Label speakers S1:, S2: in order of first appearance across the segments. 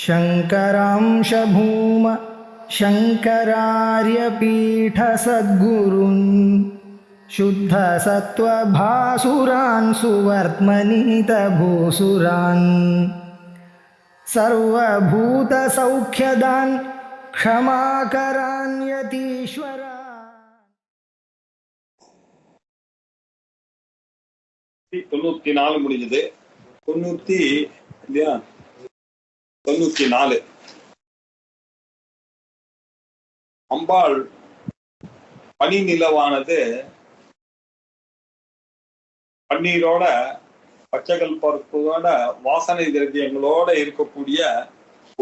S1: शङ्करांश भूम शङ्करार्यपीठसद्गुरून् शुद्धसत्त्वभासुरान् सुवर्त्मनीतभूसुरान् सर्वभूतसौख्यदान् क्षमाकरान् यतीश्वरा.
S2: 94 முடிஞ்சது. 94 அம்பாள் பனி நிலவானது பன்னீரோட பச்சைகள் பருப்போட வாசனை திரவியங்களோட இருக்கக்கூடிய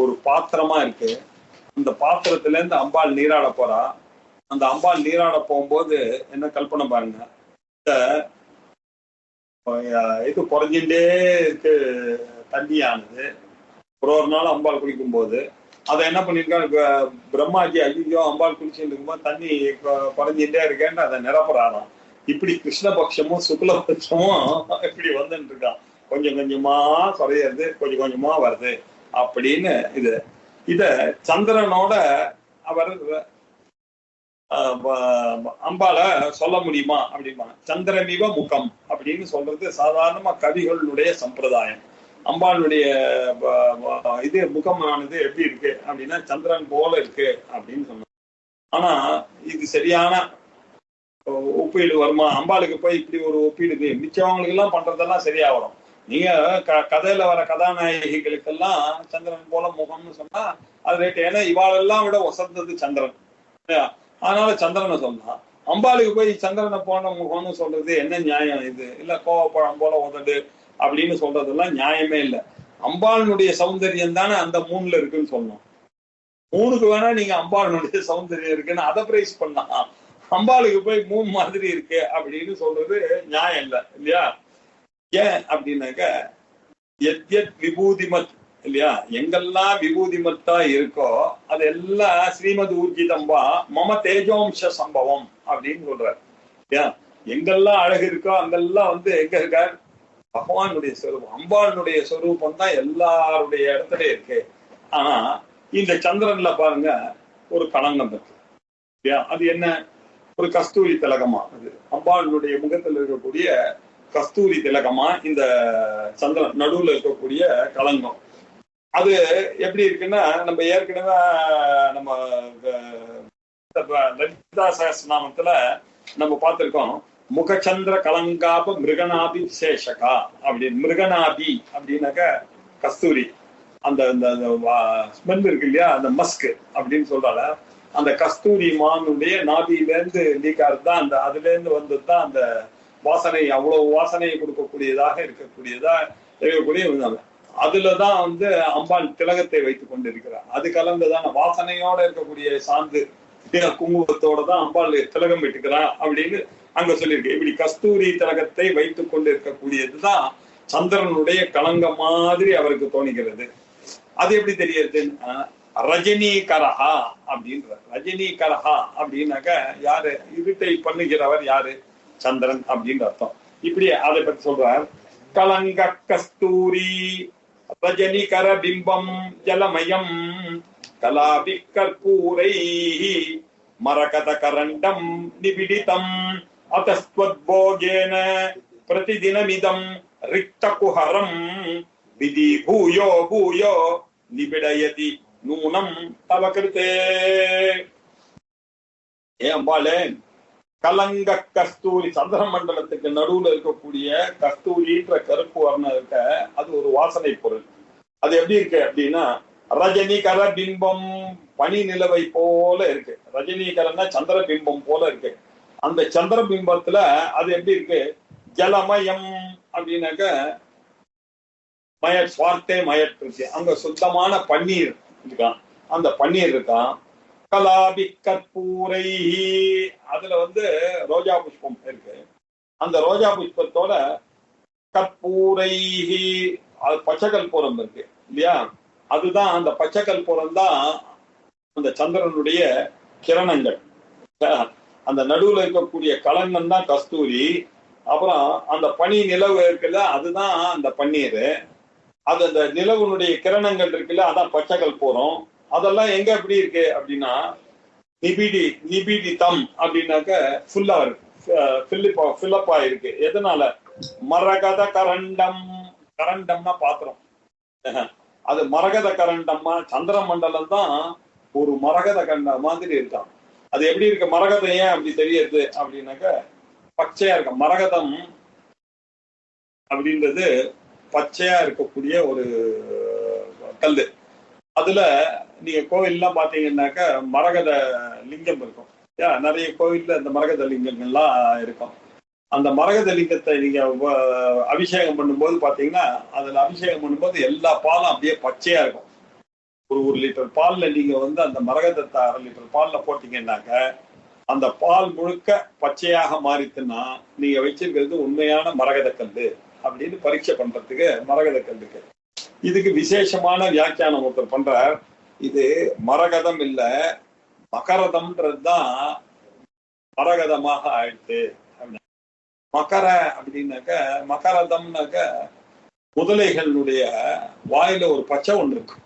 S2: ஒரு பாத்திரமா இருக்கு. அந்த பாத்திரத்துல இருந்து அம்பாள் நீராட போறா. அந்த அம்பாள் நீராட போகும்போது என்ன கல்பனை பாருங்க, இது குறைஞ்சிட்டே இருக்கு தண்ணியானது. ஒரு நாள் அம்பாள் குளிக்கும் போது அதை என்ன பண்ணிருக்காங்க, பிரம்மாஜி ஐயோ அம்பாள் குளிச்சுட்டு இருக்கும்போது தண்ணி குறைஞ்சிட்டே இருக்கேன்னு அதை நிரப்புறாராம். இப்படி கிருஷ்ணபக்ஷமும் சுக்லபக்ஷமும் இப்படி வந்துட்டு இருக்கான். கொஞ்சம் கொஞ்சமா குறையிறது, கொஞ்சம் கொஞ்சமா வருது அப்படின்னு. இத சந்திரனோட அவர் அம்பால சொல்ல முடியுமா அப்படிமா. சந்திரமிவ முகம் அப்படின்னு சொல்றது சாதாரணமா கவிகளுடைய சம்பிரதாயம். அம்பாளுடைய இது முகமானது எப்படி இருக்கு அப்படின்னா சந்திரன் போல இருக்கு அப்படின்னு சொன்னாங்க. ஆனா இது சரியான ஒப்பீடு வருமா? அம்பாளுக்கு போய் இப்படி ஒரு ஒப்பீடு மிச்சவங்களுக்கு எல்லாம் பண்றதெல்லாம் சரியா வரும். நீங்க கதையில வர கதாநாயகிகளுக்கெல்லாம் சந்திரன் போல முகம்னு சொன்னா அது ரேட்டு. ஏன்னா இவாளெல்லாம் விட வசந்தது சந்திரன். அதனால சந்திரனை சொல்லலாம். அம்பாளுக்கு போய் சந்திரனை போன முகம்னு சொல்றது என்ன நியாயம்? இது இல்ல கோவப்பழம் போல உதடு அப்படின்னு சொல்றதெல்லாம் நியாயமே இல்லை. அம்பாளுடைய சௌந்தரியம் தானே அந்த மூணுல இருக்குன்னு சொல்லணும். மூணுக்கு வேணா நீங்க அம்பாளுடைய சௌந்தரியம் இருக்குன்னு அதை பிரைஸ் பண்ணலாம். அம்பாளுக்கு போய் மூணு மாதிரி இருக்கு அப்படின்னு சொல்றது நியாயம் இல்லை இல்லையா? ஏன் அப்படின்னாக்க எத்யத் விபூதிமத் இல்லையா, எங்கெல்லாம் விபூதிமத்தா இருக்கோ அதெல்லாம் ஸ்ரீமத் ஊர்ஜிதம்பா மம தேஜோம்ச சம்பவம் அப்படின்னு சொல்றாரு இல்லையா. எங்கெல்லாம் அழகு இருக்கோ அங்கெல்லாம் எங்க இருக்கார்? பகவானுடைய சொரூபம், அம்பாளுடைய சொரூபம் தான் எல்லாருடைய இடத்துல இருக்கு. ஆனா இந்த சந்திரன்ல பாருங்க ஒரு களங்கம் இருக்கு இல்லையா. அது என்ன? ஒரு கஸ்தூரி திலகமா. அது அம்பாளுடைய முகத்துல இருக்கக்கூடிய கஸ்தூரி திலகமா இந்த சந்திரன் நடுவுல இருக்கக்கூடிய களங்கம். அது எப்படி இருக்குன்னா, நம்ம ஏற்கனவே நம்ம லலிதா சகஸ்ரநாமத்துல நம்ம பார்த்திருக்கோம். முகச்சந்திர கலங்காப மிருகநாபி விசேஷகா அப்படின்னு. மிருகநாபி அப்படின்னாக்க கஸ்தூரி, அந்த ஸ்மெல் இருக்கு இல்லையா, அந்த மஸ்க் அப்படின்னு சொல்றால. அந்த கஸ்தூரி மானுடைய நாபியில இருந்து லீக்காரு தான் அந்த அதுல இருந்து வந்ததுதான் அந்த வாசனை. அவ்வளவு வாசனையை கொடுக்கக்கூடியதாக இருக்கக்கூடிய அதுலதான் அம்பாள் திலகத்தை வைத்துக் கொண்டிருக்கிறார். அது கலந்துதான் வாசனையோட இருக்கக்கூடிய சாந்து குங்குமத்தோட தான் அம்பாள் திலகம் வைத்துக்கிறார் அப்படின்னு அங்க சொல்லியிருக்கு. இப்படி கஸ்தூரி திலகத்தை வைத்துக் கொண்டு இருக்கக்கூடியதுதான் சந்திரனுடைய களங்கம் மாதிரி அவருக்கு தோணுகிறது. அது எப்படி தெரியுதுன்னா ரஜினிகரஹா அப்படின்ற. ரஜினிகரஹா அப்படின்னாக்க யாரு? இருட்டை பண்ணுகிறவர் யாரு? சந்திரன் அப்படின்னு அர்த்தம். இப்படி அதை பத்தி சொல்றார். கலங்க கஸ்தூரி ரஜனிகர பிம்பம் ஜலமயம் கலாபி கற்பூரை மரகத கரண்டம் நிபிடிதம் அத்தஸ்வத்போகேன பிரதிதினமிதம் ரிக்த குஹரம் விதி பூயோ பூயோ நிபிடயதி நூனம் தவ கிருதே. அம்பாளே, கலங்க கஸ்தூரி சந்திர மண்டலத்துக்கு நடுவுல இருக்கக்கூடிய கஸ்தூரின்ற கருப்பு வர்ணம் இருக்க, அது ஒரு வாசனை பொருள். அது எப்படி இருக்கு அப்படின்னா ரஜினிகர பிம்பம், பனி நிலவை போல இருக்கு. ரஜினிகரன்னா சந்திர பிம்பம் போல இருக்கு. அந்த சந்திர பிம்பத்துல அது எப்படி இருக்கு? ஜலமயம் அப்படின்னாக்க மயட் சுவார்த்தே மயட் இருக்கு. அங்க சுத்தமான பன்னீர் இருக்கான். அந்த பன்னீர் இருக்கான். கலாபி கற்பூரை, அதுல ரோஜா புஷ்பம் இருக்கு. அந்த ரோஜா புஷ்பத்தோட கற்பூரை பச்சை கற்பூரம் இருக்கு இல்லையா. அதுதான் அந்த பச்சை கற்பூரம் தான் அந்த சந்திரனுடைய கிரணங்கள். அந்த நடுவுல இருக்கக்கூடிய களங்கம் தான் கஸ்தூரி. அப்புறம் அந்த பனி நிலவு இருக்குல்ல, அதுதான் அந்த பன்னீர். அது அந்த நிலவுனுடைய கிரணங்கள் இருக்குல்ல, அதான் பச்சைகள் போறோம். அதெல்லாம் எங்க எப்படி இருக்கு அப்படின்னா நிபிடி தம் அப்படின்னாக்க ஃபுல்லா இருக்கு, ஃபில்லப் ஆயிருக்கு. எதனால? மரகத கரண்டம். கரண்டம்னா பாத்திரம். அது மரகத கரண்டம்மா. சந்திர மண்டலம் தான் ஒரு மரகத கண்ட மாதிரி இருக்கான். அது எப்படி இருக்கு? மரகதம் ஏன் அப்படி தெரியுது அப்படின்னாக்க பச்சையா இருக்க மரகதம் அப்படின்றது பச்சையா இருக்கக்கூடிய ஒரு கல்லு. அதுல நீங்க கோவில் எல்லாம் பாத்தீங்கன்னாக்க மரகத லிங்கம் இருக்கும். நிறைய கோவில்ல இந்த மரகத லிங்கங்கள்லாம் இருக்கும். அந்த மரகத லிங்கத்தை நீங்க அபிஷேகம் பண்ணும்போது பாத்தீங்கன்னா, அதுல அபிஷேகம் பண்ணும்போது எல்லா பாலும் அப்படியே பச்சையா இருக்கும். ஒரு லிட்டர் பால்ல நீங்க அந்த மரகதத்தை 1/2 லிட்டர் பால்ல போட்டீங்கன்னாக்க அந்த பால் முழுக்க பச்சையாக மாறித்துன்னா நீங்க வச்சிருக்கிறது உண்மையான மரகத கல்லு அப்படின்னு பரீட்சை பண்றதுக்கு மரகத கல்லுக்கு. இதுக்கு விசேஷமான வியாக்கியானம் ஒருத்தர் பண்றார். இது மரகதம் இல்ல, மகரதம்ன்றதுதான் மரகதமாக ஆயிடுச்சு. மக்கர அப்படின்னாக்க, மகரதம்னாக்க முதலைகளுடைய வாயில ஒரு பச்சை ஒண்ணு இருக்கும்.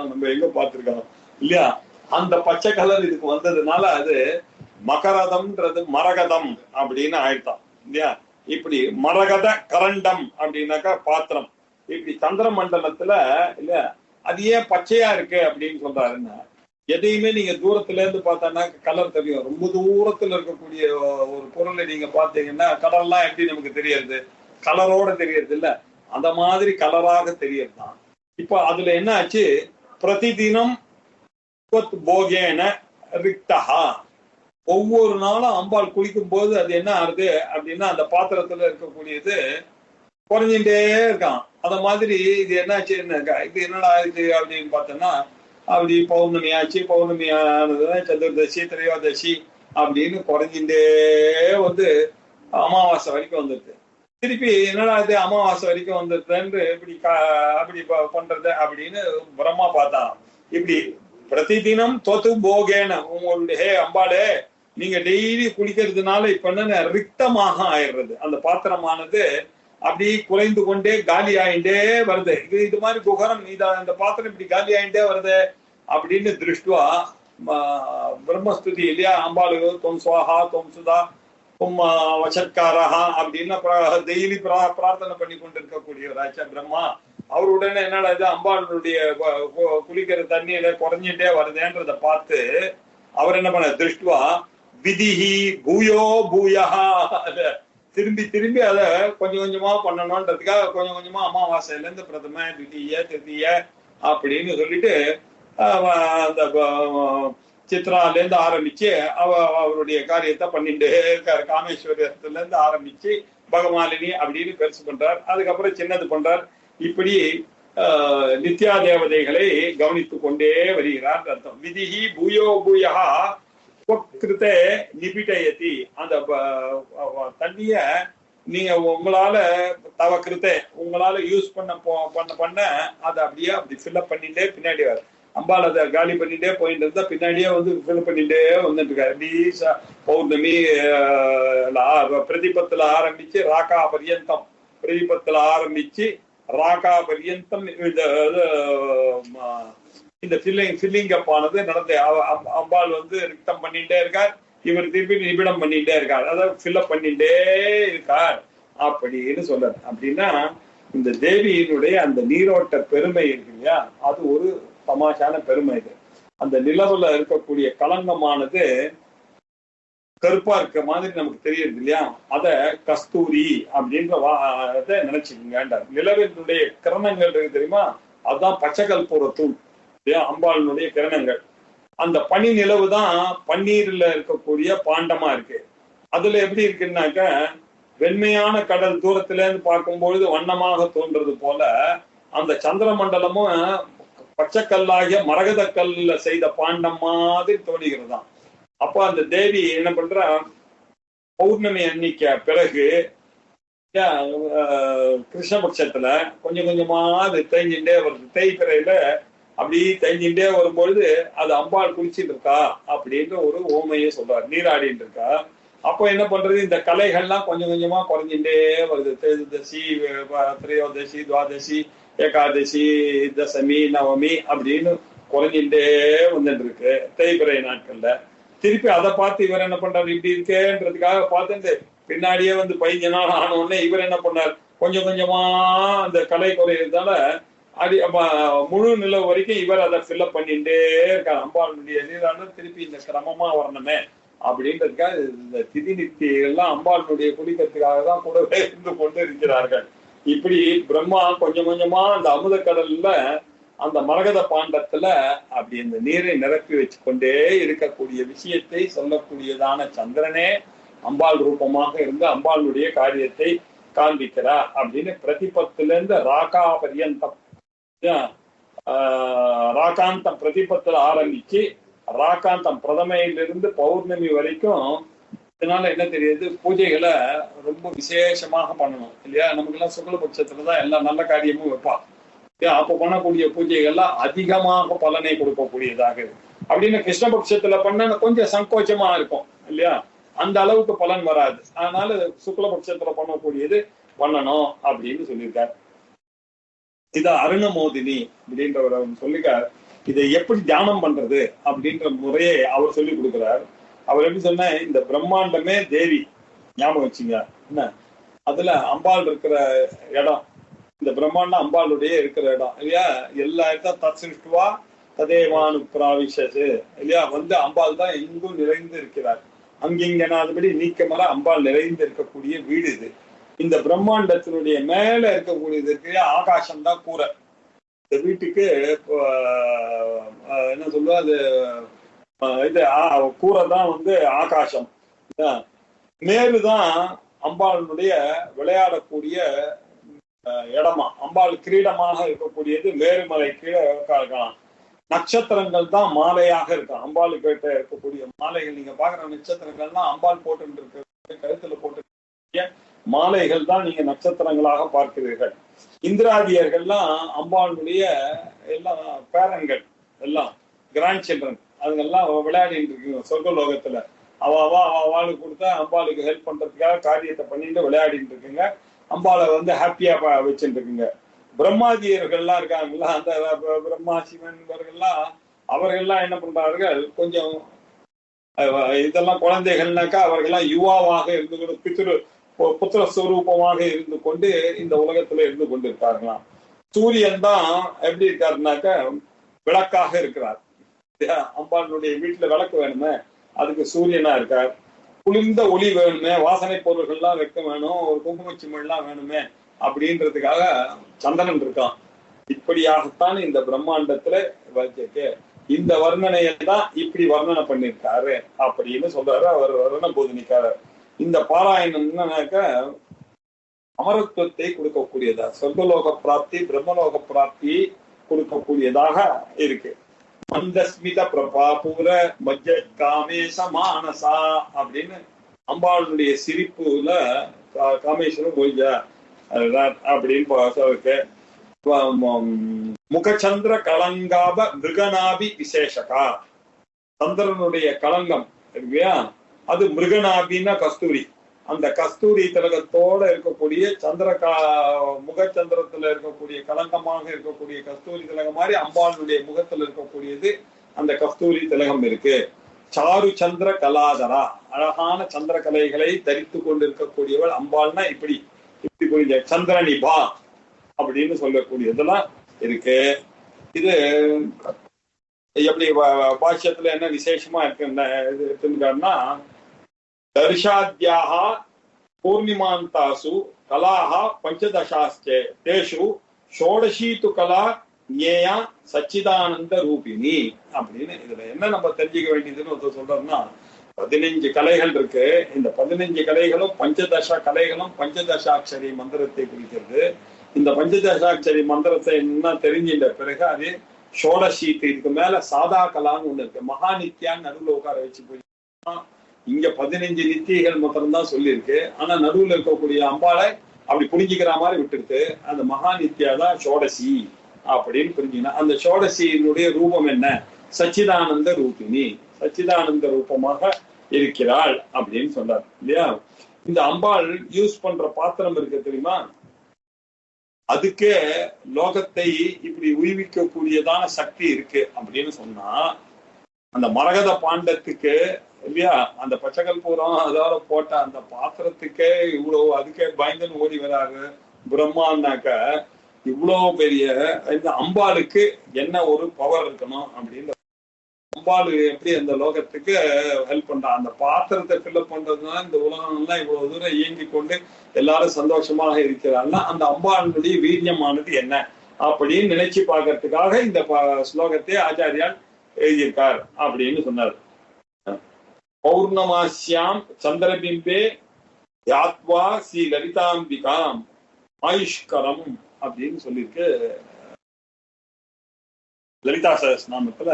S2: நம்ம எங்க பார்த்திருக்கோம் இல்லையா? அந்த பச்சை கலர் இதுக்கு வந்ததுனால அது மகரதம்ன்றது மரகதம் அப்படின்னு ஆயிட்டான் இல்லையா? இப்படி மரகத கரண்டம் அப்படின்னாக்கா பாத்திரம். இப்படி சந்திர மண்டலத்துல இல்ல அது ஏன் பச்சையா இருக்கு அப்படின்னு சொல்றாருன்னா, எதையுமே நீங்க தூரத்துல இருந்து பார்த்தோன்னா கலர் தெரியும். ரொம்ப தூரத்துல இருக்கக்கூடிய ஒரு பொருளை நீங்க பாத்தீங்கன்னா கலர்லாம் எப்படி நமக்கு தெரியறது? கலரோட தெரியறது இல்ல, அந்த மாதிரி கலராக தெரியறதுதான். இப்ப அதுல என்ன ஆச்சு? பிரதிதினம் போகேன ரிக்தஹா. ஒவ்வொரு நாளும் அம்பாள் குளிக்கும் போது அது என்ன ஆகுது அப்படின்னா அந்த பாத்திரத்துல இருக்கக்கூடியது குறைஞ்சிட்டே இருக்கான். அத மாதிரி இது என்னாச்சு, இது என்னடா ஆயிடுச்சு அப்படின்னு பார்த்தோம்னா, அப்படி பௌர்ணமி ஆச்சு. பௌர்ணமி ஆனதுன்னா சதுர்தசி, திரையோதசி அப்படின்னு குறைஞ்சிட்டே அமாவாசை வரைக்கும் வந்துருது. திருப்பி என்னடா இது அமாவாசை வரைக்கும் வந்துருதுன்னு அப்படி பண்றது அப்படின்னு பிரம்மா பார்த்தான். இப்படி பிரதிதினம் தொத்து போகேன, உங்களுடைய அம்பாளே நீங்க டெய்லி குளிக்கிறதுனால இப்ப என்ன ரிக்தமாக ஆயிடுறது. அந்த பாத்திரமானது அப்படி குறைந்து கொண்டே காலி ஆயிண்டே வருது. இது மாதிரி குகரம் இந்த பாத்திரம் இப்படி காலி ஆயிண்டே வருது அப்படின்னு திருஷ்டுவா பிரம்மஸ்துதி இல்லையா? அம்பாளு தொம் சுவாஹா தொம் சுதா தொம் வசத்காரஹா அப்படின்னு டெய்லி பிரார்த்தனை பண்ணி கொண்டிருக்கக்கூடியவராச்சா பிரம்மா. அவருடனே என்னடா இது அம்பாளுடைய குளிக்கிற தண்ணியில குறைஞ்சிட்டே வருதுன்றத பார்த்து அவர் என்ன பண்ண, திருஷ்டுவா விதிஹி பூயோ பூயஹா, திரும்பி திரும்பி அதை கொஞ்சம் கொஞ்சமா பண்ணணும்ன்றதுக்காக கொஞ்சம் கொஞ்சமா அமாவாசையில இருந்து பிரதம, திதிய, திருதிய அப்படின்னு சொல்லிட்டு அந்த சித்ரால இருந்து ஆரம்பிச்சு அவருடைய காரியத்தை பண்ணிட்டு இருக்காரு. காமேஸ்வரத்துல இருந்து ஆரம்பிச்சு பகமாலினி அப்படின்னு பெருசு பண்றார். அதுக்கப்புறம் சின்னது பண்றார். இப்படி நித்யா தேவதைகளை கவனித்துக் கொண்டே வருகிறார் அர்த்தம். விதிஹி பூயோ பூயா கிருத்தே நிபிடயதி. அந்த தண்ணிய நீங்க உங்களால தவக்கிருத்தே உங்களால யூஸ் பண்ண அதை அப்படியே அப்படி ஃபில்அப் பண்ணிட்டே பின்னாடி வர அம்பாள் அதை காலி பண்ணிட்டே போயிட்டு இருந்தா பின்னாடியே ஃபில் பண்ணிட்டே வந்துட்டு இருக்காரு. அப்படி பௌர்ணமி பிரதிபத்துல ஆரம்பிச்சு ராக்கா பர்யந்தம், பிரதிபத்துல ஆரம்பிச்சு ராக்கா பர்யந்தம் இந்த ஃபில்லிங் அப் ஆனது நடந்து அம்பாள் ரிக்தம் பண்ணிட்டே இருக்கார். இவர் திருப்பி நிபிடம் பண்ணிட்டே இருக்கார், அதாவது ஃபில்அப் பண்ணிட்டே இருக்கார் அப்படின்னு சொல்றாரு. அப்படின்னா இந்த தேவியினுடைய அந்த நீரோட்ட பெருமை இருக்கு இல்லையா, அது ஒரு தமாஷான பெருமை. இது அந்த நிலவுல இருக்கக்கூடிய களங்கமானது கருப்பா இருக்க மாதிரி நமக்கு தெரியுது இல்லையா, அத கஸ்தூரி அப்படின்ற நினைச்சுக்கோங்க. நிலவினுடைய கிரணங்கள் இருக்கு தெரியுமா, அதுதான் பச்சைக்கல் போற தூள் அம்பாளினுடைய கிரணங்கள். அந்த பனி நிலவு தான் பன்னீர்ல இருக்கக்கூடிய பாண்டமா இருக்கு. அதுல எப்படி இருக்குன்னாக்க வெண்மையான கடல் தூரத்துல இருந்து பார்க்கும்பொழுது வண்ணமாக தோன்றது போல அந்த சந்திர மண்டலமும் பச்சைக்கல்லாகிய மரகத கல்ல செய்த பாண்டம் மாதிரி தோணுகிறதாம். அப்ப அந்த தேவி என்ன பண்ற, பௌர்ணமி அன்னைக்கு பிறகு கிருஷ்ணபட்சத்துல கொஞ்சம் கொஞ்சமா அது தேய்ஞ்சுட்டே வருது. தேய்பிறையில அப்படி தேய்ஞ்சுட்டே வரும்பொழுது அது அம்பாள் குளிச்சுட்டு இருக்கா அப்படின்ற ஒரு ஓமையை சொல்றாரு, நீராடிட்டு இருக்கா. அப்போ என்ன பண்றது, இந்த கலைகள்லாம் கொஞ்சம் கொஞ்சமா குறைஞ்சுட்டே வருது. தேர்தசி, திரையோதசி, துவாதசி ஏகாதசி, தசமி, நவமி அப்படின்னு குறைஞ்சிட்டே வந்துட்டு இருக்கு தேய்பிறை நாட்கள்ல. திருப்பி அதை பார்த்து இவர் என்ன பண்றாரு, இப்படி இருக்கேன்றதுக்காக பார்த்துட்டு பின்னாடியே வந்து 15 நாள் ஆனோடனே இவர் என்ன பண்ணார், கொஞ்சம் கொஞ்சமா அந்த கலை குறையிறதால முழு நிலவு வரைக்கும் இவர் அதை ஃபில்அப் பண்ணிட்டே இருக்காரு. அம்பாளுடைய நீரான திருப்பி இந்த கிரமமா வரணுமே அப்படின்றதுக்காக இந்த திதி நித்தியெல்லாம் அம்பாளுடைய குடிக்கிறதுக்காக தான் கூடவே இருந்து கொண்டு இருக்கிறார்கள். இப்படி பிரம்மா கொஞ்சம் கொஞ்சமா அந்த அமுத கடல்ல அந்த மரகத பாண்டத்துல அப்படி இந்த நீரை நிரப்பி வச்சு கொண்டே இருக்கக்கூடிய விஷயத்தை சொல்லக்கூடியதான சந்திரனே அம்பாள் ரூபமாக இருந்து அம்பாளுடைய காரியத்தை காண்பிக்கிறார் அப்படின்னு பிரதிபத்துல இருந்து ராகா பரியந்தம், ராகாந்தம் பிரதிபத்துல ஆரம்பிச்சு ராகாந்தம் பிரதமையிலிருந்து பௌர்ணமி வரைக்கும். இதனால என்ன தெரியுது, பூஜைகளை ரொம்ப விசேஷமாக பண்ணணும் இல்லையா. நமக்கு எல்லாம் சுக்லபட்சத்துலதான் எல்லா நல்ல காரியமும் வைப்பா. அப்ப பண்ணக்கூடிய பூஜைகள்லாம் அதிகமாக பலனை கொடுக்கக்கூடியதாக அப்படின்னு கிருஷ்ணபட்சத்துல பண்ண கொஞ்சம் சங்கோச்சமா இருக்கும் இல்லையா, அந்த அளவுக்கு பலன் வராது. அதனால சுக்லபட்சத்துல பண்ணக்கூடியது பண்ணணும் அப்படின்னு சொல்லியிருக்காரு. இத அருணமோதினி அப்படின்றவர் சொல்லிருக்கார். இதை எப்படி தியானம் பண்றது அப்படின்ற முறையை அவர் சொல்லி கொடுக்கிறார். அவர் எப்படி சொன்ன, இந்த பிரம்மாண்டமே தேவி ஞாபகம் வச்சுங்க என்ன, அதுல அம்பாள் இருக்கிற இடம், இந்த பிரம்மாண்டம் அம்பாளுடைய இருக்கிற இடம் இல்லையா. எல்லா இடத்தையும் தத்சிருஷ்டுவா ததேவானு பிராவிஷது இல்லையா, வந்து அம்பாள் தான் எங்கும் நிறைந்து இருக்கிறார். அங்கிங்கனாதபடி நீக்கமர அம்பாள் நிறைந்து இருக்கக்கூடிய வீடு இது. இந்த பிரம்மாண்டத்தினுடைய மேல இருக்கக்கூடியது இருக்கு ஆகாசம் தான் கூரை. இந்த வீட்டுக்கு என்ன சொல்லுவா, அது இது கூரை தான் வந்து ஆகாசம். மேலுதான் அம்பாளுடைய விளையாடக்கூடிய இடமா, அம்பாள் கிரீடமாக இருக்கக்கூடியது மேருமலை கீழே இருக்கலாம். நட்சத்திரங்கள் தான் மாலையாக இருக்கும். அம்பாள் கிட்ட இருக்கக்கூடிய மாலைகள் நீங்க பாக்குற நட்சத்திரங்கள்லாம் அம்பாள் போட்டு இருக்க கருத்துல போட்டு மாலைகள் தான் நீங்க நட்சத்திரங்களாக பார்க்கிறீர்கள். இந்திராதியர்கள்லாம் அம்பாளுடைய எல்லாம் பேரன்கள், எல்லாம் கிராண்ட் சில்ட்ரன், அதுங்கெல்லாம் விளையாடிட்டு இருக்குங்க சொர்க்கலோகத்துல. அவளுக்கு கொடுத்தா அம்பாளுக்கு ஹெல்ப் பண்றதுக்காக காரியத்தை பண்ணிட்டு விளையாடிட்டு இருக்குங்க. அம்பாளை வந்து ஹாப்பியா வச்சுட்டு இருக்குங்க. பிரம்மாதியர்கள்லாம் இருக்காங்களா, அந்த பிரம்மா சிவன் இவர்கள்லாம் அவர்கள்லாம் என்ன பண்றார்கள், கொஞ்சம் இதெல்லாம் குழந்தைகள்னாக்கா அவர்கள்லாம் யுவாவாக இருந்து கொண்டு புத்திர ஸ்வரூபமாக இருந்து கொண்டு இந்த உலகத்துல இருந்து கொண்டு இருக்காங்களாம். சூரியன் தான் எப்படி இருக்காருனாக்க விளக்காக இருக்கிறார். அம்பாளுடைய வீட்டுல விளக்கு வேணுமே, அதுக்கு சூரியனா இருக்கார். குளிர்ந்த ஒளி வேணுமே, வாசனை பொருள்கள்லாம் வைக்க வேணும், ஒரு குங்குமச்சிமெல்லாம் வேணுமே அப்படின்றதுக்காக சந்திரன் இருக்கான். இப்படியாகத்தான் இந்த பிரம்மாண்டத்துல வச்சிருக்கு. இந்த வர்ணனையை தான் இப்படி வர்ணனை பண்ணிருக்காரு அப்படின்னு சொல்றாரு அவர் வர்ண போதனிக்காரர். இந்த பாராயணம் என்னன்னாக்க அமரத்துவத்தை கொடுக்கக்கூடியதா, சொர்க்கலோக பிராப்தி பிரம்மலோக பிராப்தி கொடுக்கக்கூடியதாக இருக்கு. மந்தஸ்மித பிரபாபூர மஜ்ஜ காமேச மானசா அப்படின்னு அம்பாளுடைய சிரிப்புல காமேஸ்வரம் போய்ஜ அப்படின்னு சொல்லிருக்கு. முகச்சந்திர கலங்காப மிருகநாபி விசேஷகா, சந்திரனுடைய கலங்கம் இல்லையா, அது மிருகநாபின்னா கஸ்தூரி. அந்த கஸ்தூரி திலகத்தோட இருக்கக்கூடிய முகச்சந்திரத்துல இருக்கக்கூடிய கலங்கமாக இருக்கக்கூடிய கஸ்தூரி திலகம் மாதிரி அம்பாளுடைய முகத்துல இருக்கக்கூடியது அந்த கஸ்தூரி திலகம் இருக்கு. சாரு சந்திர கலாதரா, அழகான சந்திர கலைகளை தரித்து கொண்டு இருக்கக்கூடியவள் அம்பாள்னா இப்படி இப்படி புரிஞ்ச சந்திரனிபா அப்படின்னு சொல்லக்கூடியதெல்லாம் இருக்கு. இது எப்படி பாஷ்யத்துல என்ன விசேஷமா இருக்குன்னா, தர்ஷாத்யாக பூர்ணிமாந்தாசு கலாஹ பஞ்சதசாஸ்சே தேஷு ஷோடசீது கலா ஞேயா சச்சிதானந்த ரூபிணி அப்படின்னு. இதுல என்ன நம்ம தெரிஞ்சுக்க வேண்டியதுன்னு சொல்றோம்னா, 15 கலைகள் இருக்கு. இந்த 15 கலைகளும் பஞ்சதச கலைகளும் பஞ்சதசாட்சரி மந்திரத்தை குறிக்கிறது. இந்த பஞ்சதசாட்சரி மந்திரத்தை என்ன தெரிஞ்சின்ற பிறகு அது ஷோடசீத்து, இதுக்கு மேல சாதா கலான்னு ஒண்ணு இருக்கு. மகா நித்யான்னு நடுவில் உட்கார வச்சு போய் இங்க 15 நித்தியைகள் மாத்திரம்தான் சொல்லியிருக்கு. ஆனா நடுவில் இருக்கக்கூடிய அம்பாளை அப்படி புரிஞ்சுக்கிற மாதிரி விட்டுருக்கு. அந்த மகா நித்யா தான் ஷோடசி அப்படின்னு புரிஞ்சுக்கணும். அந்த ஷோடசியினுடைய ரூபம் என்ன, சச்சிதானந்த ரூபிணி, சச்சிதானந்த ரூபமாக இருக்கிறாள் அப்படின்னு சொல்றாரு இல்லையா. இந்த அம்பாள் யூஸ் பண்ற பாத்திரம் இருக்கு தெரியுமா, அதுக்கே லோகத்தை இப்படி உய்விக்க கூடியதான சக்தி இருக்கு அப்படின்னு சொன்னா அந்த மரகத பாண்டத்துக்கு இல்லையா, அந்த பச்சைக்கல் பூரம் அதோட போட்ட அந்த பாத்திரத்துக்கே இவ்வளவு அதுக்கே பயந்துன்னு ஓடி வராரு பிரம்மான்னாக்க, இவ்வளவு பெரிய இந்த அம்பாளுக்கு என்ன ஒரு பவர் இருக்கணும் அப்படின்னு. அம்பாள் எப்படி அந்த லோகத்துக்கு ஹெல்ப் பண்றா, அந்த பாத்திரத்தை ஃபில்அப் பண்றதுனால இந்த உலகம் எல்லாம் இவ்வளவு தூரம் இயங்கி கொண்டு எல்லாரும் சந்தோஷமாக இருக்கிறாங்கன்னா அந்த அம்பாளுடைய வீரியமானது என்ன அப்படின்னு நினைச்சு பார்க்கறதுக்காக இந்த ஸ்லோகத்தை ஆச்சாரியால் எழுதியிருக்கார் அப்படின்னு சொன்னார். பௌர்ணமாஸ்யாம் சந்திரபிம்பே யாத்வா ஸ்ரீ லலிதாம்பிகாம் ஆயுஷ்கரம் அப்படின்னு சொல்லியிருக்கு லலிதா சஹஸ்ரநாமத்துல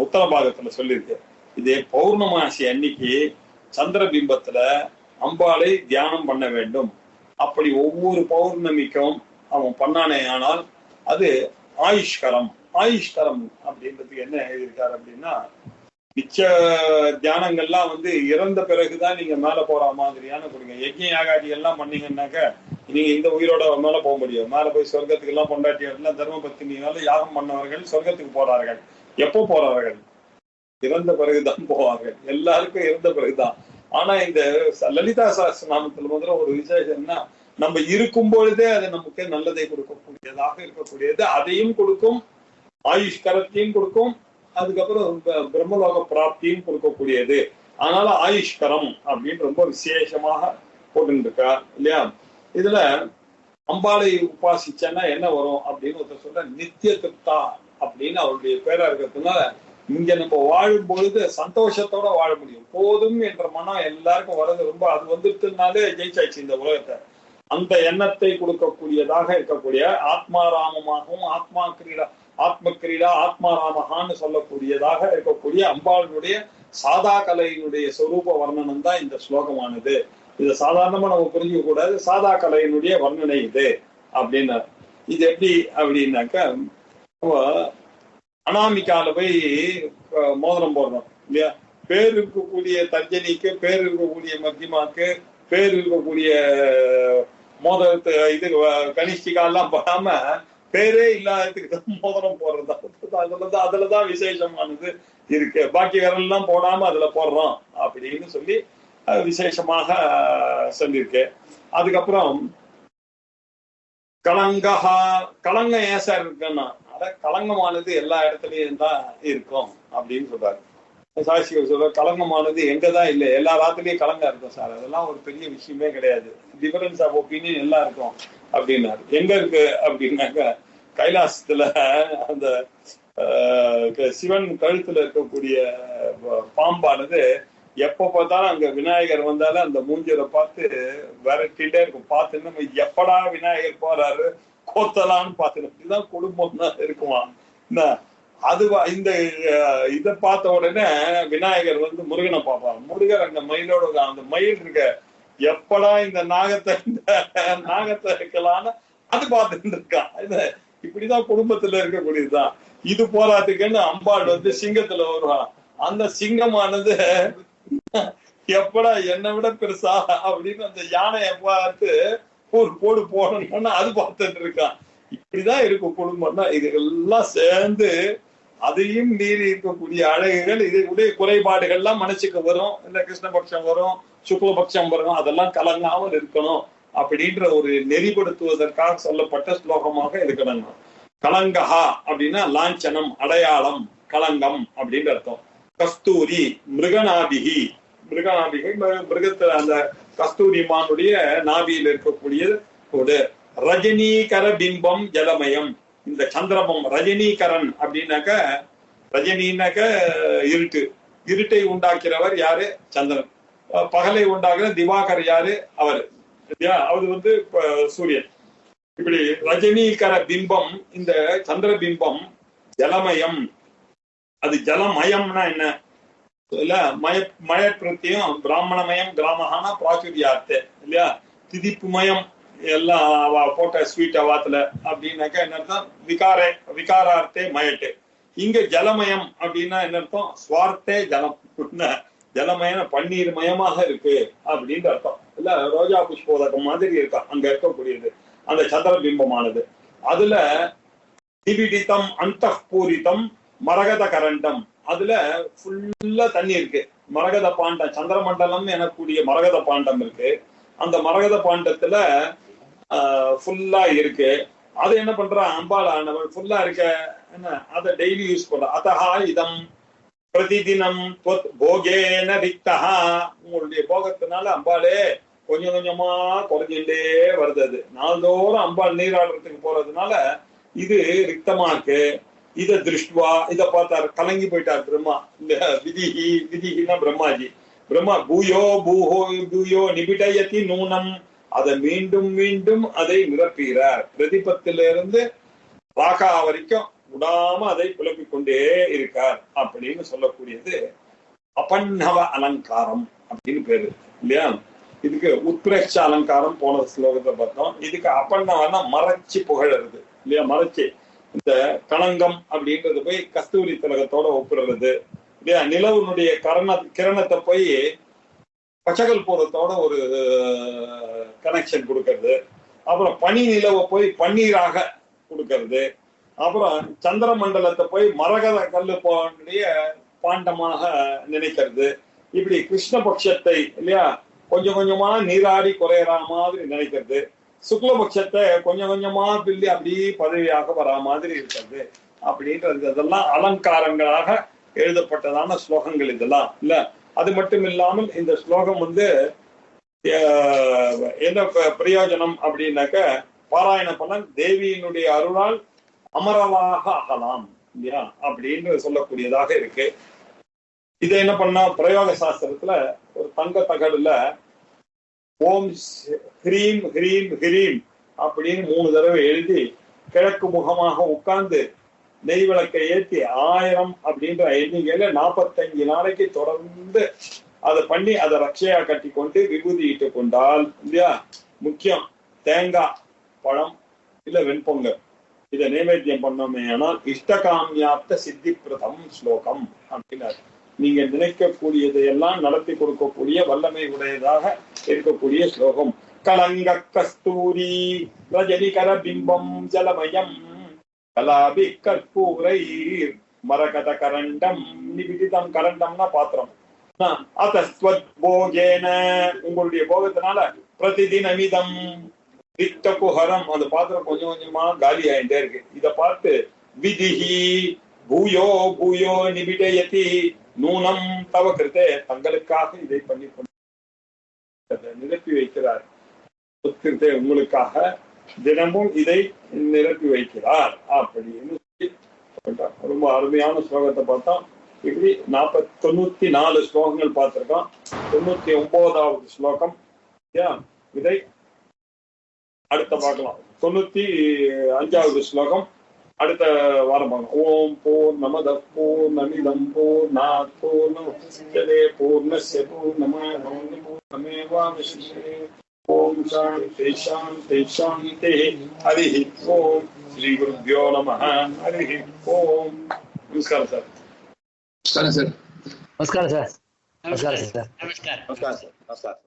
S2: உத்தர பாகத்துல சொல்லியிருக்கு. இதே பௌர்ணமாசி அன்னைக்கு சந்திரபிம்பத்துல அம்பாளை தியானம் பண்ண வேண்டும். அப்படி ஒவ்வொரு பௌர்ணமிக்கும் அவன் பண்ணானே ஆனால் அது ஆயுஷ்கரம். ஆயுஷ்கரம் அப்படின்றதுக்கு என்ன எழுதியிருக்காரு அப்படின்னா, மிச்ச தியானங்கள்லாம் இறந்த பிறகுதான் நீங்க மேல போற மாதிரியான கொடுங்க. யஜ்ஞ யாகாதி எல்லாம் பண்ணீங்கன்னாக்க நீங்க இந்த உயிரோட மேல போக முடியும். மேல போய் சொர்க்கத்துக்கு எல்லாம் பொண்டாட்டியெல்லாம் தர்ம பத்தினியால யாகம் பண்ணவர்கள் சொர்க்கத்துக்கு போறார்கள். எப்போ போறார்கள்? இறந்த பிறகுதான் போவார்கள். எல்லாருக்கும் இறந்த பிறகுதான். ஆனா இந்த லலிதா சஹஸ்ரநாமத்துல ஒரு விசேஷம் என்ன, நம்ம இருக்கும் பொழுதே அது நமக்கு நல்லதை கொடுக்கக்கூடியதாக இருக்கக்கூடியது. அதையும் கொடுக்கும், ஆயுஷ்கரத்தையும் கொடுக்கும், அதுக்கப்புறம் பிரம்மலோக பிராப்தியும் கொடுக்கக்கூடியது. அதனால ஆயுஷ்கரம் அப்படின்னு ரொம்ப விசேஷமாக போட்டுருக்கா இல்லையா. இதுல அம்பாளை உபாசிச்சேன்னா என்ன வரும் அப்படின்னு ஒருத்தர் சொல்ற, நித்திய திருப்தா அப்படின்னு அவருடைய பேரா இருக்கிறதுனால இங்க நம்ம வாழும் பொழுது சந்தோஷத்தோட வாழ முடியும். போதும் என்ற மனம் எல்லாருக்கும் வர்றது ரொம்ப, அது வந்துட்டுனாலே ஜெயிச்சாச்சு இந்த உலகத்தை. அந்த எண்ணத்தை கொடுக்கக்கூடியதாக இருக்கக்கூடிய ஆத்மாராமமாகவும் ஆத்ம கிரீடா ஆத்மாராமகான்னு சொல்லக்கூடியதாக இருக்கக்கூடிய அம்பாளுடைய சாதா கலையினுடைய சொரூப வர்ணனம் தான் இந்த ஸ்லோகமானது. இதை சாதாரணமா நம்ம புரிஞ்சுக்க கூடாது. சாதா கலையினுடைய வர்ணனை இது அப்படின்னு. இது எப்படி அப்படின்னாக்க, அனாமிக்கால போய் மோதிரம் போடுறோம் இல்லையா. பேர் இருக்கக்கூடிய தர்ஜனிக்கு, பேர் இருக்கக்கூடிய மத்தியமாக்கு, பேர் இருக்கக்கூடிய மோதிரத்து இது கனிஷ்டிகாலாம் போடாம பேரே இல்லாததுக்கு மோதிரம் போடுறது. அதுலதான் விசேஷமானது இருக்கு. பாக்கி விரல்லாம் போடாம அதுல போடுறோம் அப்படின்னு சொல்லி விசேஷமாக சொல்லியிருக்கு. அதுக்கப்புறம் கலங்கஹா, கலங்கம் ஏன் சார் இருக்குன்னா, கலங்கமானது எல்லா இடத்துலயும் தான் இருக்கும் அப்படின்னு சொல்றாரு. சாட்சிகள் சொல்ற, கலங்கமானது எங்கதான் இல்லை, எல்லா ராத்திரியும் கலங்கம் இருக்கும் சார், அதெல்லாம் ஒரு பெரிய விஷயமே கிடையாது, டிஃபரன்ஸ் ஆஃப் ஒப்பீனியன் எல்லாம் இருக்கும் அப்படின்னாரு. எங்க இருக்கு அப்படின்னாக்க, கைலாசத்துல அந்த சிவன் கழுத்துல இருக்கக்கூடிய பாம்பானது எப்ப பார்த்தாலும் அங்க விநாயகர் வந்தாலும் அந்த மூஞ்சரை பார்த்து விரட்டிட்டே இருக்கும். பார்த்துன்னு எப்படா விநாயகர் போறாரு கோத்தலான்னு பார்த்துன்னு, இதுதான் குடும்பம் தான் இருக்குமா. அது இந்த இதை பார்த்த உடனே விநாயகர் முருகனை பார்ப்பான். முருகர் அந்த மயிலோட அந்த மயில் இருக்க, எப்படா இந்த நாகத்தை இருக்கலான்னு அது பார்த்துட்டு இருக்கான். இப்படிதான் குடும்பத்துல இருக்கக்கூடியதுதான். இது போராட்டுக்குன்னு அம்பாள் சிங்கத்துல வருவான். அந்த சிங்கமானது எப்படா என்னை விட பெருசா அப்படின்னு அந்த யானையை பார்த்து ஒரு போடு போடணும்னு அது பார்த்துட்டு இருக்கான். இப்படிதான் இருக்கும் குடும்பம்னா. இதுகள்லாம் சேர்ந்து அதையும் மீறி இருக்கக்கூடிய அழகுகள், இதுடைய குறைபாடுகள்லாம் மனசுக்கு வரும். இல்ல கிருஷ்ணபக்ஷம் வரும், சுக்லபக்ஷம் வரும், அதெல்லாம் கலங்காமல் இருக்கணும் அப்படின்ற ஒரு நெறிப்படுத்துவதற்காக சொல்லப்பட்ட ஸ்லோகமாக இருக்கணும். கலங்கஹா அப்படின்னா லாஞ்சனம், அடையாளம், களங்கம் அப்படின்னு அர்த்தம். கஸ்தூரி மிருகநாபிகி, மிருகத்துல அந்த கஸ்தூரிமானுடைய நாபியில் இருக்கக்கூடிய ஒரு ரஜினீகர பிம்பம் ஜலமயம். இந்த சந்திரபம் ரஜினீகரன் அப்படின்னாக்க, ரஜினின்னாக்க இருட்டு, இருட்டை உண்டாக்கிறவர் யாரு? சந்திரன். பகலை உண்டாக்குற திவாகர் யாரு? அவர் சூரியன். இப்படி ரஜினீகர பிம்பம், இந்த சந்திர பிம்பம் ஜலமயம். அது ஜலமயம்னா என்ன இல்ல, மய பிரத்தியம் பிராமணமயம், கிராமஹானா பிராச்சுரியார்த்தே இல்லையா. திதிப்புமயம் எல்லாம் போட்ட ஸ்வீட் அவாத்துல அப்படின்னாக்கா என்ன அர்த்தம்? விகாரார்த்தே மயட்டு. இங்க ஜலமயம் அப்படின்னா என்ன அர்த்தம்? ஸ்வார்த்தே ஜலம். ஜலமயம் பன்னீர் மயமாக இருக்கு அப்படின்னு அர்த்தம் இல்ல. ரோஜா புஷ்போதகம் மாதிரி இருக்கா அங்க இருக்கக்கூடியது. அந்த சந்திர பிம்பமானது. அதுல நிபிடிதம் அந்தఃபூரிதம் மரகத கரண்டம், அதுல ஃபுல்லா தண்ணி இருக்கு. மரகத பாண்டம், சந்திரமண்டலம் எனக்கூடிய மரகத பாண்டம் இருக்கு. அந்த மரகத பாண்டத்துல ஃபுல்லா இருக்கு. அது என்ன பண்ற, அம்பாள் ஃபுல்லா இருக்க என்ன, அதை டெய்லி யூஸ் பண்ற. அதஹா இதம் பிரதிதினம் போகேன ரிக்தஹா, உங்களுடைய போகத்தினால அம்பாளே கொஞ்சம் கொஞ்சமா குறைஞ்சுட்டே வருது. அது நாள்தோறும் அம்பாள் நீராடுறதுக்கு போறதுனால இது ரிக்தமா இருக்கு. இத திருஷ்டுவா, இத பார்த்தாரு, கலங்கி போயிட்டார் பிரம்மா. இந்த விதிஹினா பிரம்மாஜி. பிரம்மா பூயோ பூஹோ பூயோ நிபிடயதி நூனம், அதை மீண்டும் மீண்டும் அதை நிரப்புகிறார். பிரதிபத்திலிருந்து ராகா வரைக்கும் விடாம அதை புலப்பிக் கொண்டே இருக்கார் அப்படின்னு சொல்லக்கூடியது அபன்னவ அலங்காரம் அப்படின்னு பேரு இல்லையா. இதுக்கு உத்பிரேட்ச அலங்காரம் போன ஸ்லோகத்தை பார்த்தோம். இதுக்கு அபன்னவனா மறைச்சு புகழறது இல்லையா. மறைச்சு இந்த களங்கம் அப்படின்றது போய் கஸ்தூரி திலகத்தோட ஒப்பிடுறது இல்லையா. நிலவுனுடைய கிரணத்தை போய் பச்சகல் பூரத்தோட ஒரு கனெக்ஷன் கொடுக்கறது. அப்புறம் பனி நிலவை போய் பன்னீராக கொடுக்கறது. அப்புறம் சந்திர மண்டலத்தை போய் மரகத கல்லு போன்ற பாண்டமாக நினைக்கிறது. இப்படி கிருஷ்ணபக்ஷத்தை இல்லையா கொஞ்சம் கொஞ்சமா நீராடி குறையற மாதிரி நினைக்கிறது. சுக்லபக்ஷத்தை கொஞ்சம் கொஞ்சமா பில்லி அப்படி பதவியாக வரா மாதிரி இருக்கிறது அப்படின்றது. இதெல்லாம் அலங்காரங்களாக எழுதப்பட்டதான ஸ்லோகங்கள் இதெல்லாம் இல்ல. அது மட்டும் இல்லாமல் இந்த ஸ்லோகம் என்ன பிரயோஜனம் அப்படின்னாக்க, பாராயண பலன் தேவியினுடைய அருளால் அமரவாக ஆகலாம் இல்லையா அப்படின்னு சொல்லக்கூடியதாக இருக்கு. இதை என்ன பண்ணா, பிரயோக சாஸ்திரத்துல ஒரு தங்க தகடுல ஓம் ஹ்ரீம் ஹ்ரீம் ஹ்ரீம் அப்படின்னு 3 தடவை எழுதி கிழக்கு முகமாக உட்கார்ந்து நெய் விளக்கை ஏற்றி 1000 அப்படின்ற எண்ணிக்கையில 45 நாளைக்கு தொடர்ந்து அதை பண்ணி அதை ரட்சையா கட்டி கொண்டு விபூதி இட்டு கொண்டால் இல்லையா. முக்கியம் தேங்காய் பழம் இல்ல வெண்பொங்கல் இதை நைவேத்தியம் பண்ணோமே ஆனால் இஷ்டகாமியாப்த சித்தி பிரதம் ஸ்லோகம் அப்படின்னாரு. நீங்க நினைக்கக்கூடியதையெல்லாம் நடத்தி கொடுக்கக்கூடிய வல்லமை உடையதாக இருக்கக்கூடிய ஸ்லோகம். கலங்க கஸ்தூரி ரஜனிகர பிம்பம் ஜலமயம் கலாபி கற்பூரை மரகத கரண்டம் நிபிடிதம். கரண்டம்னா பாத்திரம். அத்தஸ்வத் போகேன, உங்களுடைய போகத்தினால பிரதிதினமிதம் ரிக்த குஹரம், அந்த பாத்திரம் கொஞ்சம் கொஞ்சமா காலி ஆயிட்டே இருக்கு. இத பார்த்து விதிஹி பூயோ பூயோ நிபிடயதி நூனம் தவ கிருத்தே, தங்களுக்காக இதை பண்ணி நிரப்பி வைக்கிறார். உங்களுக்காக தினமும் இதை நிரப்பி வைக்கிறார் அப்படின்னு ரொம்ப அருமையான ஸ்லோகத்தை பார்த்தோம். இப்படி 94 ஸ்லோகங்கள் பார்த்திருக்கோம். 99வது ஸ்லோகம் இதை அடுத்த பார்க்கலாம். 95வது ஸ்லோகம் அடுத்த வாரம் பார்க்கலாம். ஓம் பூர்ணமத பூர்ணமிதம் பூர்ணாத் பூர்ணமுதச்யதே பூர்ணஸ்ய பூர்ணமாதாய பூர்ணமேவாவசிஷ்யதே. ஓம் சாந்தி சாந்தி சாந்தி. ஹரி ஓம். ஸ்ரீ குருப்யோ நமः. ஹரி ஓம். நமஸ்காரம் சார்.
S3: நமஸ்காரம் சார்.
S4: நமஸ்காரம் சார்.
S3: நமஸ்காரம் சார்.
S4: நமஸ்காரம்.
S2: நமஸ்காரம் சார். நமஸ்காரம்.